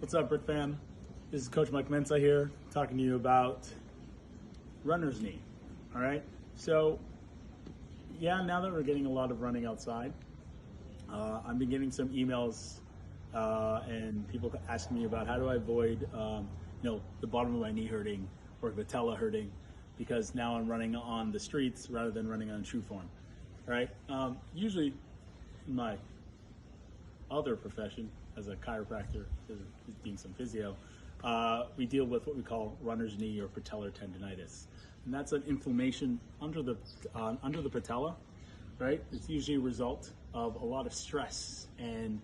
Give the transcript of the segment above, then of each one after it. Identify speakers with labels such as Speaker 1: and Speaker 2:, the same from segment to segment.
Speaker 1: What's up, Brick fam? This is Coach Mike Mensah here, talking to you about runner's knee. All right. So, yeah, now that we're getting a lot of running outside, I've been getting some emails and people asking me about how do I avoid, the bottom of my knee hurting or patella hurting, because now I'm running on the streets rather than running on shoe form. All right. Usually, in my other profession as a chiropractor, being some physio, we deal with what we call runner's knee or patellar tendonitis, and that's an inflammation under the patella, right? It's usually a result of a lot of stress and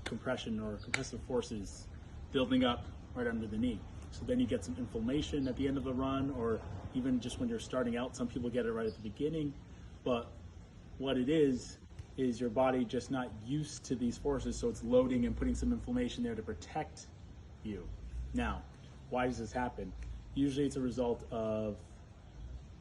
Speaker 1: compression or compressive forces building up right under the knee. So then you get some inflammation at the end of the run, or even just when you're starting out. Some people get it right at the beginning, but what it is your body just not used to these forces, so it's loading and putting some inflammation there to protect you. Now, why does this happen? Usually it's a result of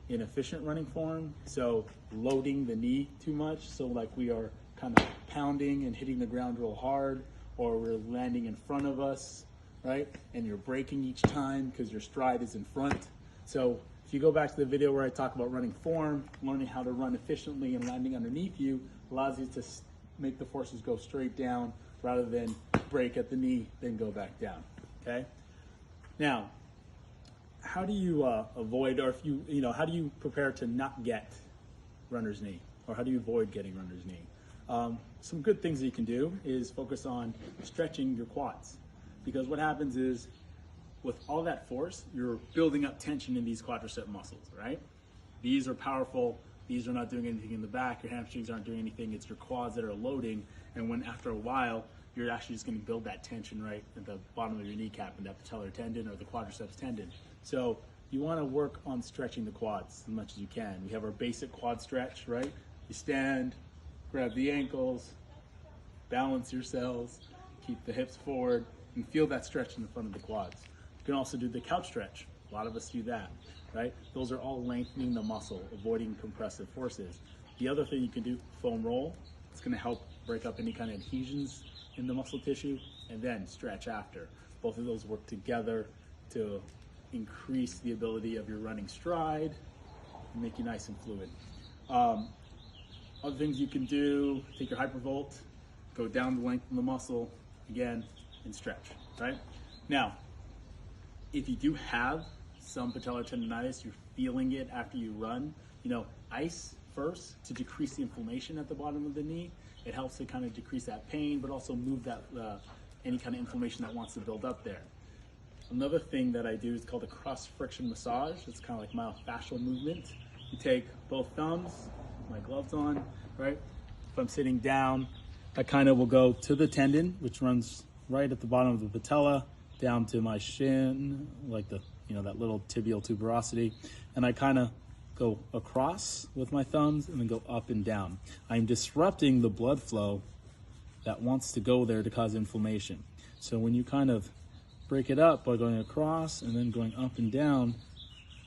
Speaker 1: inefficient running form, so loading the knee too much, so like we are kind of pounding and hitting the ground real hard, or we're landing in front of us, right? And you're braking each time because your stride is in front. So if you go back to the video where I talk about running form, learning how to run efficiently and landing underneath you allows you to make the forces go straight down rather than break at the knee, then go back down, okay? Now, how do you avoid, or how do you prepare to not get runner's knee? Or how do you avoid getting runner's knee? Some good things that you can do is focus on stretching your quads. Because what happens is, with all that force, you're building up tension in these quadricep muscles, right? These are powerful. These are not doing anything in the back. Your hamstrings aren't doing anything. It's your quads that are loading. And when after a while, you're actually just going to build that tension right at the bottom of your kneecap and that patellar tendon or the quadriceps tendon. So you want to work on stretching the quads as much as you can. We have our basic quad stretch, right? You stand, grab the ankles, balance yourselves, keep the hips forward, and feel that stretch in the front of the quads. You can also do the couch stretch. A lot of us do that, right? Those are all lengthening the muscle, avoiding compressive forces. The other thing you can do, foam roll. It's going to help break up any kind of adhesions in the muscle tissue, and then stretch after. Both of those work together to increase the ability of your running stride and make you nice and fluid. Other things you can do, take your hypervolt, go down the length of the muscle, again, and stretch, right? Now, if you do have some patellar tendonitis, you're feeling it after you run, ice first to decrease the inflammation at the bottom of the knee. It helps to kind of decrease that pain, but also move that any kind of inflammation that wants to build up there. Another thing that I do is called a cross friction massage. It's kind of like myofascial movement. You take both thumbs, my gloves on, right? If I'm sitting down, I kind of will go to the tendon, which runs right at the bottom of the patella, down to my shin, like that little tibial tuberosity, and I kind of go across with my thumbs and then go up and down. I'm disrupting the blood flow that wants to go there to cause inflammation. So when you kind of break it up by going across and then going up and down,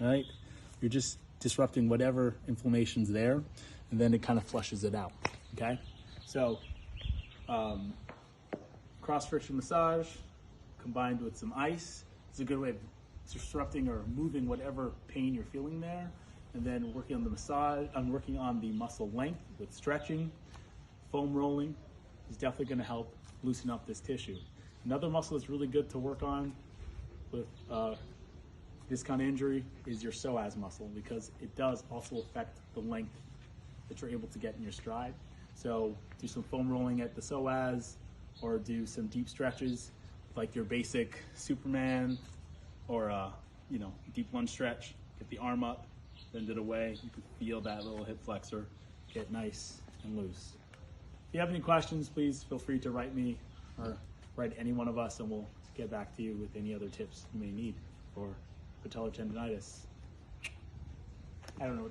Speaker 1: right, you're just disrupting whatever inflammation's there, and then it kind of flushes it out, okay? So cross friction massage combined with some ice is a good way of disrupting or moving whatever pain you're feeling there. And then working on the massage, I'm working on the muscle length with stretching. Foam rolling is definitely going to help loosen up this tissue. Another muscle that's really good to work on with this kind of injury is your psoas muscle, because it does also affect the length that you're able to get in your stride. So do some foam rolling at the psoas, or do some deep stretches like your basic Superman or deep lunge stretch. Get the arm up, bend it away. You can feel that little hip flexor get nice and loose. If you have any questions, please feel free to write me or write any one of us, and we'll get back to you with any other tips you may need for patellar tendonitis. I don't know what